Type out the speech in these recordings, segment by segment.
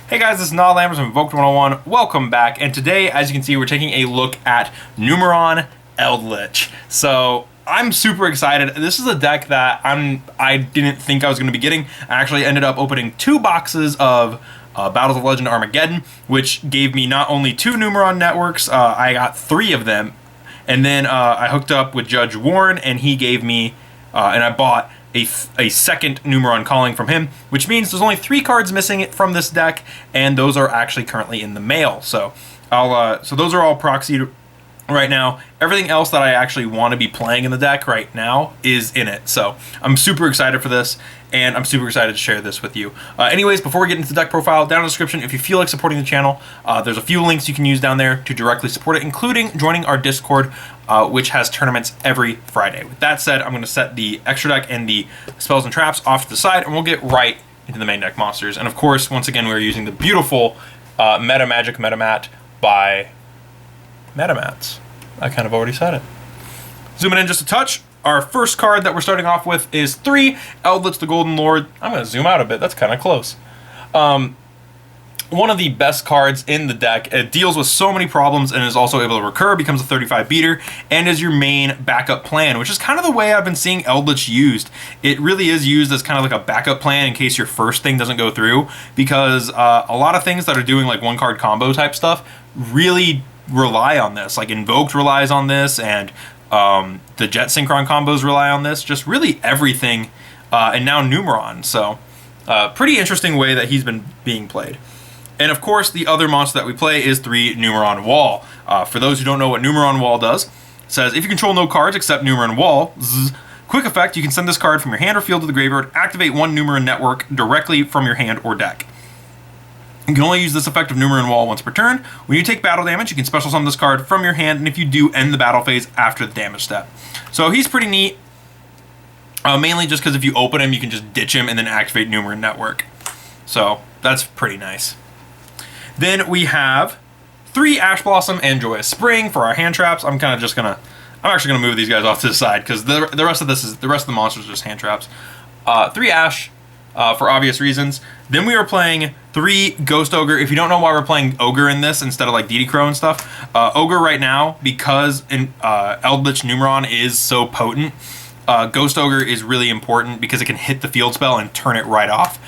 Hey guys, this is Nod Lambers from Invoked 101. Welcome back, and today, as you can see, we're taking a look at Numeron Eldlitch. So I'm super excited. This is a deck that I didn't think I was going to be getting. I actually ended up opening 2 boxes of Battles of Legend Armageddon, which gave me not only 2 Numeron networks, I got 3 of them. And then I hooked up with Judge Warren, and he gave me, and I bought a second Numeron calling from him, which means there's only 3 cards missing from this deck, and those are actually currently in the mail. So so those are all proxied right now. Everything else that I actually want to be playing in the deck right now is in it. So I'm super excited for this, and I'm super excited to share this with you. Anyways, before we get into the deck profile, down in the description, if you feel like supporting the channel, there's a few links you can use down there to directly support it, including joining our Discord, which has tournaments every Friday. With that said, I'm going to set the extra deck and the spells and traps off to the side, and we'll get right into the main deck monsters. And of course, once again, we're using the beautiful Meta Magic Metamat by Metamats. I kind of already said it. Zooming in just a touch, our first card that we're starting off with is 3, Eldlitch the Golden Lord. I'm going to zoom out a bit, that's kind of close. One of the best cards in the deck. It deals with so many problems and is also able to recur, becomes a 35 beater, and is your main backup plan, which is kind of the way I've been seeing Eldlitch used. It really is used as kind of like a backup plan in case your first thing doesn't go through, because a lot of things that are doing like one card combo type stuff really rely on this. Like Invoked relies on this, and the Jet Synchron combos rely on this. Just really everything, and now Numeron. So pretty interesting way that he's been being played. And of course, the other monster that we play is 3 Numeron Wall. For those who don't know what Numeron Wall does, it says if you control no cards except Numeron Wall, quick effect, you can send this card from your hand or field to the graveyard, activate 1 Numeron network directly from your hand or deck. You can only use this effect of Numeron Wall once per turn. When you take battle damage, you can special summon this card from your hand, and if you do, end the battle phase after the damage step. So he's pretty neat, mainly just because if you open him, you can just ditch him and then activate Numeron Network. So that's pretty nice. Then we have 3 Ash Blossom and Joyous Spring for our hand traps. I'm actually gonna move these guys off to the side because the rest of the monsters are just hand traps. 3 Ash for obvious reasons. Then we are playing 3 Ghost Ogre. If you don't know why we're playing Ogre in this instead of like DD Crow and stuff, Ogre right now, because Eldlitch Numeron is so potent, Ghost Ogre is really important because it can hit the field spell and turn it right off.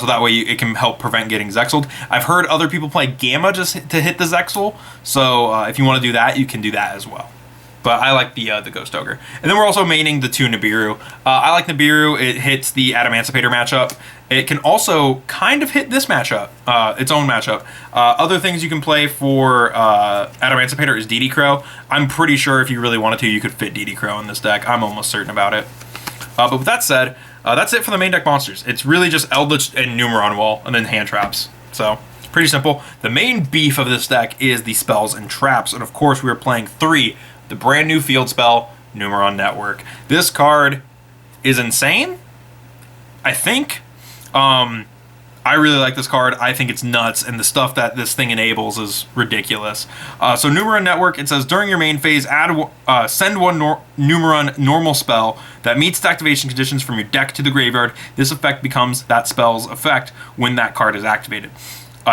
So that way it can help prevent getting Zexeled. I've heard other people play Gamma just to hit the Zexel, so if you want to do that, you can do that as well. But I like the Ghost Ogre. And then we're also maining the 2 Nibiru. I like Nibiru. It hits the Adamancipator matchup. It can also kind of hit this matchup, its own matchup. Other things you can play for Adamancipator is DD Crow. I'm pretty sure if you really wanted to, you could fit DD Crow in this deck. I'm almost certain about it. But with that said, that's it for the main deck monsters. It's really just Eldlitch and Numeron Wall, and then hand traps. So it's pretty simple. The main beef of this deck is the spells and traps. And of course, we are playing 3. The brand new field spell, Numeron Network. This card is insane, I think. I really like this card. I think it's nuts, and the stuff that this thing enables is ridiculous. So Numeron Network, it says during your main phase, send 1 Numeron normal spell that meets the activation conditions from your deck to the graveyard. This effect becomes that spell's effect when that card is activated.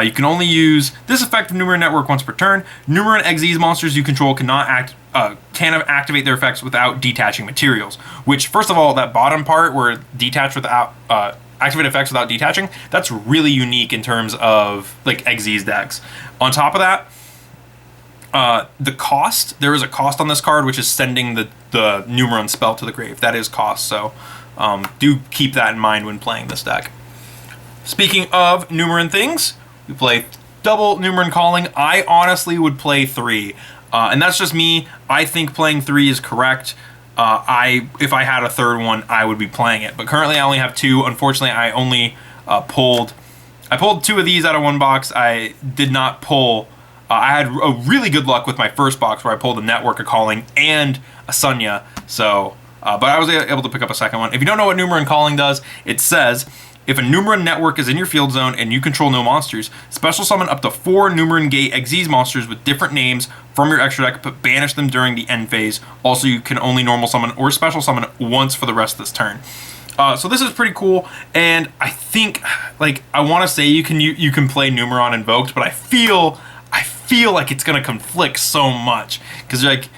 You can only use this effect of Numeron Network once per turn. Numeron Xyz monsters you control cannot activate their effects without detaching materials. Which, first of all, that bottom part where detach without activate effects without detaching, that's really unique in terms of like Xyz decks. On top of that, the cost, there is a cost on this card, which is sending the Numeron spell to the grave. That is cost, so do keep that in mind when playing this deck. Speaking of Numeron things, we play double Numeron Calling. I honestly would play 3. And that's just me. I think playing 3 is correct. If I had a third one, I would be playing it. But currently I only have 2. Unfortunately, I only pulled 2 of these out of 1 box. I did not pull. I had a really good luck with my first box where I pulled a Network, a Calling, and a Sunya. So but I was able to pick up a second one. If you don't know what Numeron calling does, it says, if a Numeron network is in your field zone and you control no monsters, special summon up to 4 Numeron Gate Xyz monsters with different names from your extra deck, but banish them during the end phase. Also, you can only normal summon or special summon once for the rest of this turn. So this is pretty cool, and I think, like, I want to say you can play Numeron invoked, but I feel like it's gonna conflict so much because, like,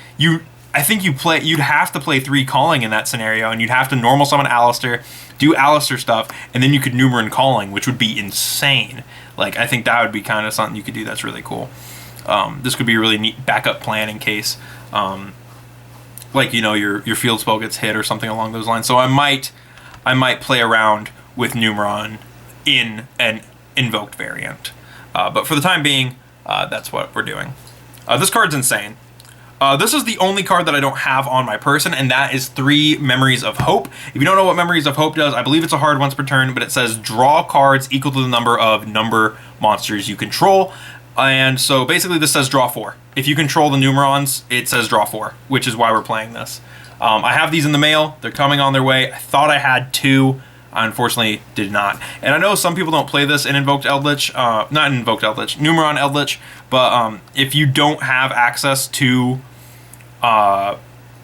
I think you'd have to play 3 calling in that scenario, and you'd have to normal summon Alistair, do Alistair stuff, and then you could Numeron calling, which would be insane. Like, I think that would be kind of something you could do that's really cool. This could be a really neat backup plan in case, like, you know, your field spell gets hit or something along those lines. So I might play around with Numeron in an invoked variant. But for the time being, that's what we're doing. This card's insane. This is the only card that I don't have on my person, and that is 3 Memories of Hope. If you don't know what Memories of Hope does, I believe it's a hard once per turn, but it says draw cards equal to the number of monsters you control. And so basically this says draw 4. If you control the Numerons, it says draw 4, which is why we're playing this. I have these in the mail. They're coming on their way. I thought I had 2. I unfortunately did not. And I know some people don't play this in Invoked Eldlitch, not in Invoked Eldlitch, Numeron Eldlitch, but if you don't have access to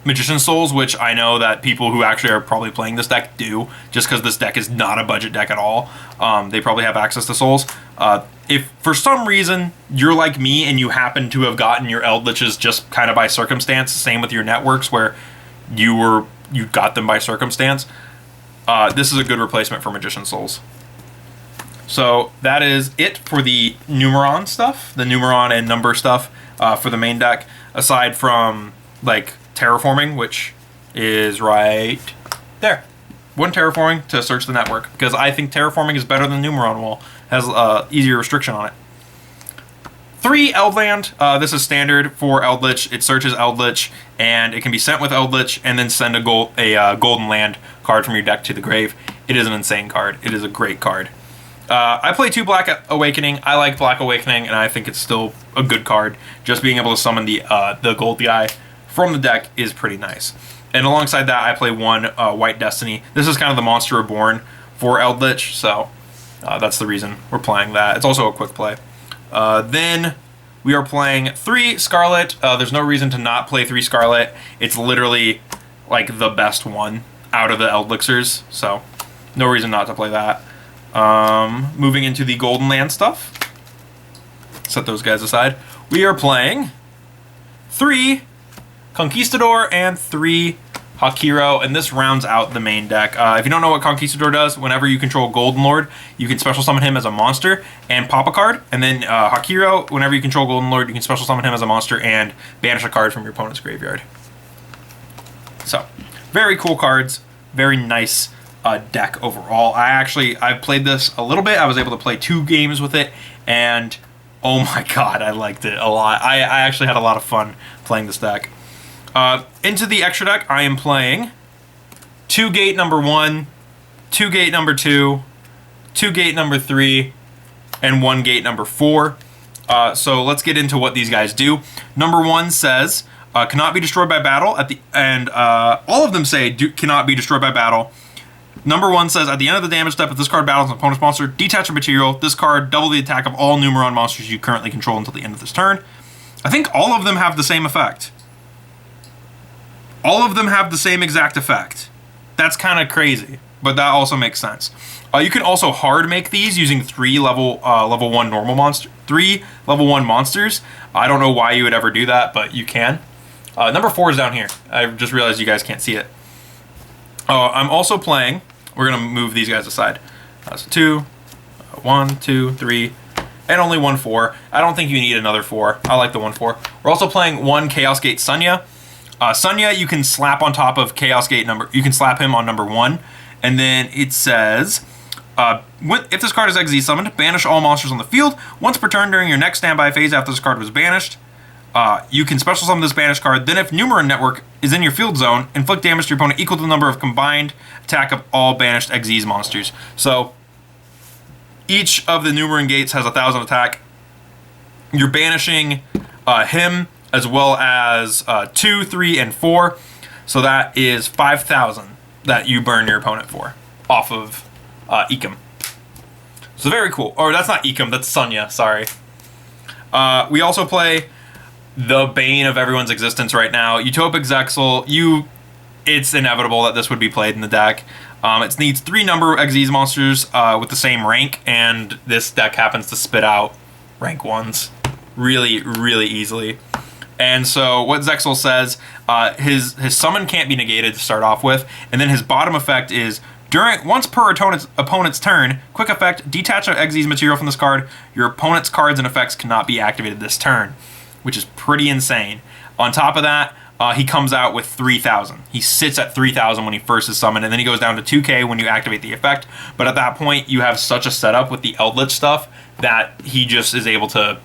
Magician Souls, which I know that people who actually are probably playing this deck do, just because this deck is not a budget deck at all, they probably have access to Souls. If for some reason you're like me and you happen to have gotten your Eldliches just kind of by circumstance, same with your networks where you got them by circumstance, this is a good replacement for Magician Souls. So that is it for the Numeron stuff, the Numeron and number stuff for the main deck, aside from, like, terraforming, which is right there. 1 terraforming to search the network, because I think terraforming is better than Numeron will. Has easier restriction on it. 3 Eldland. This is standard for Eldritch. It searches Eldritch, and it can be sent with Eldritch, and then send a golden land card from your deck to the grave. It is an insane card. It is a great card. I play 2 Black Awakening. I like Black Awakening, and I think it's still a good card. Just being able to summon the gold guy from the deck is pretty nice. And alongside that, I play 1 White Destiny. This is kind of the Monster Reborn for Eldritch, so that's the reason we're playing that. It's also a quick play. Then we are playing 3 Scarlet. There's no reason to not play 3 Scarlet. It's literally like the best one out of the Eldlixirs, so no reason not to play that. Moving into the Golden Land stuff. Set those guys aside. We are playing 3 Conquistador and 3 Hakiro, and this rounds out the main deck. If you don't know what Conquistador does, whenever you control Golden Lord, you can special summon him as a monster and pop a card. And then Hakiro, whenever you control Golden Lord, you can special summon him as a monster and banish a card from your opponent's graveyard. So, very cool cards. Very nice deck overall. I've played this a little bit. I was able to play 2 games with it, and oh my god, I liked it a lot. I actually had a lot of fun playing this deck. Into the extra deck, I am playing 2 Gate number 1, 2 Gate number 2, 2 Gate number 3, and 1 Gate number 4. So let's get into what these guys do. Number 1 says, cannot be destroyed by battle, all of them say cannot be destroyed by battle. Number 1 says, at the end of the damage step, if this card battles an opponent's monster, detach a material. This card, double the attack of all Numeron monsters you currently control until the end of this turn. I think all of them have the same effect. All of them have the same exact effect. That's kind of crazy, but that also makes sense. You can also hard make these using 3 level 1 normal monster, 3 level 1 monsters. I don't know why you would ever do that, but you can. Number 4 is down here. I just realized you guys can't see it. I'm also playing. We're gonna move these guys aside. So 2, 1, 2, 3, and only 1 4. I don't think you need another 4. I like the 1 4. We're also playing 1 Chaos Gate Sunya. Sunya, you can slap on top of Chaos Gate number. You can slap him on number 1, and then it says, if this card is Xyz summoned, banish all monsters on the field. Once per turn during your next standby phase after this card was banished, you can special summon this banished card. Then if Numeron Network is in your field zone, inflict damage to your opponent equal to the number of combined attack of all banished Xyz monsters. So each of the Numeron gates has 1,000 attack. You're banishing him, as well as 2, 3, and 4. So that is 5,000 that you burn your opponent for off of Ecom. So very cool. Or that's not Ecom, that's Sunya, sorry. We also play the bane of everyone's existence right now, Utopic Zexel. It's inevitable that this would be played in the deck. It needs 3 number Xyz monsters with the same rank, and this deck happens to spit out rank 1s really, really easily. And so what Zexel says, his summon can't be negated to start off with, and then his bottom effect is, once per opponent's turn, quick effect, detach an Xyz material from this card. Your opponent's cards and effects cannot be activated this turn, which is pretty insane. On top of that, he comes out with 3,000. He sits at 3,000 when he first is summoned, and then he goes down to 2k when you activate the effect. But at that point, you have such a setup with the Eldlitch stuff that he just is able to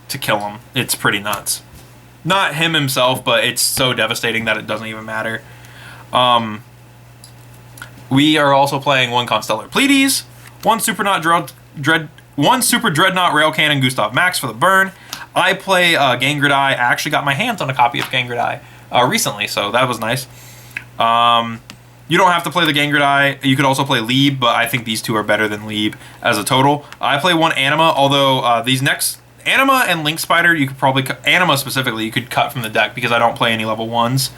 kill him. It's pretty nuts. Not him himself, but it's so devastating that it doesn't even matter. We are also playing 1 Constellar Pleiades, 1 Super Dreadnought Rail Cannon Gustav Max for the burn. I play Gangrid Eye. I actually got my hands on a copy of Gangrid Eye recently, so that was nice. You don't have to play the Gangrid Eye. You could also play Lieb, but I think these 2 are better than Lieb as a total. I play 1 Anima, although these next... Anima and Link Spider, you could probably... Anima specifically, you could cut from the deck because I don't play any level 1s.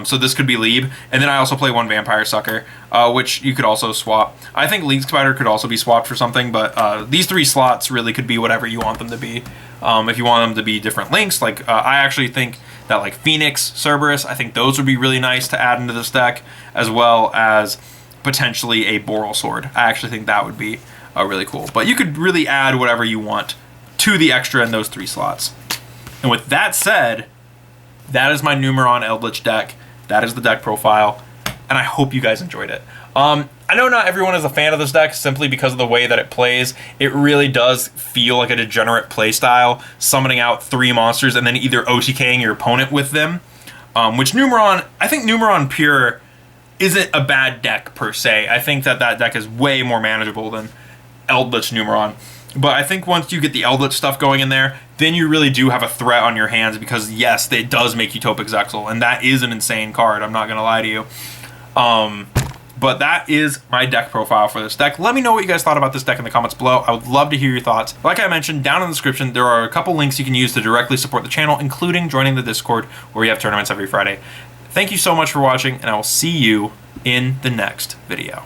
So this could be Lieb. And then I also play 1 Vampire Sucker, which you could also swap. I think Link Spider could also be swapped for something, but these 3 slots really could be whatever you want them to be. If you want them to be different links, like I actually think that like Phoenix, Cerberus, I think those would be really nice to add into this deck, as well as potentially a Boral Sword. I actually think that would be really cool. But you could really add whatever you want to the extra in those 3 slots. And with that said, that is my Numeron Eldlitch deck. That is the deck profile, and I hope you guys enjoyed it. I know not everyone is a fan of this deck simply because of the way that it plays. It really does feel like a degenerate playstyle, summoning out 3 monsters and then either OTKing your opponent with them. Which Numeron, I think Numeron Pure isn't a bad deck per se. I think that deck is way more manageable than Eldlitch Numeron. But I think once you get the Eldritch stuff going in there, then you really do have a threat on your hands because, yes, it does make Utopic Zexel, and that is an insane card, I'm not going to lie to you. But that is my deck profile for this deck. Let me know what you guys thought about this deck in the comments below. I would love to hear your thoughts. Like I mentioned, down in the description, there are a couple links you can use to directly support the channel, including joining the Discord, where we have tournaments every Friday. Thank you so much for watching, and I will see you in the next video.